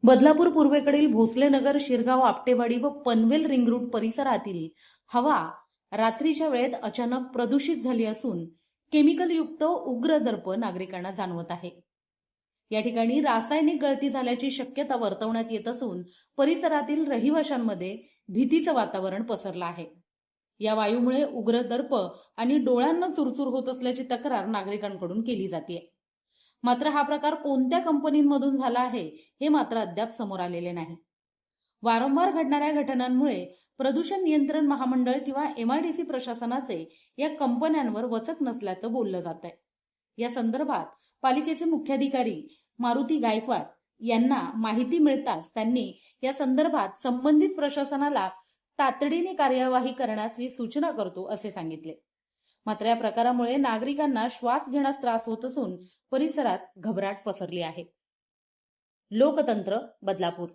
बदलापूर पूर्वेकडील भोसलेनगर, शिरगाव, आपटेवाडी व Panvel ring road परिसरातील हवा रात्रीच्या वेळेत अचानक प्रदूषित झाली असून केमिकलयुक्त उग्र दर्प नागरिकांना जाणवत आहे। या ठिकाणी रासायनिक गळती झाल्याची शक्यता वर्तवण्यात येत असून परिसरातील रहिवाशांमध्ये भीतीचं वातावरण पसरलं आहे। या वायूमुळे उग्र दर्प आणि डोळ्यांना चुरचूर होत असल्याची तक्रार नागरिकांकडून केली जाते। मात्र हा प्रकार कोणत्या कंपनीमधून झाला आहे हे मात्र अद्याप समोर आलेले नाही। वारंवार घडणाऱ्या घटनांमुळे प्रदूषण नियंत्रण महामंडळ किंवा एमआयडीसी प्रशासनाचे या कंपन्यांवर वचक नसल्याचं बोललं जात आहे। या संदर्भात पालिकेचे मुख्याधिकारी मारुती गायकवाड यांना माहिती मिळताच त्यांनी या संदर्भात संबंधित प्रशासनाला तातडीने कार्यवाही करण्याची सूचना करतो असे सांगितले। मात्र या प्रकारामुळे नागरिकांना श्वास घेण्यास त्रास होत असून परिसरात घबराट पसरली आहे। लोकतंत्र, बदलापूर।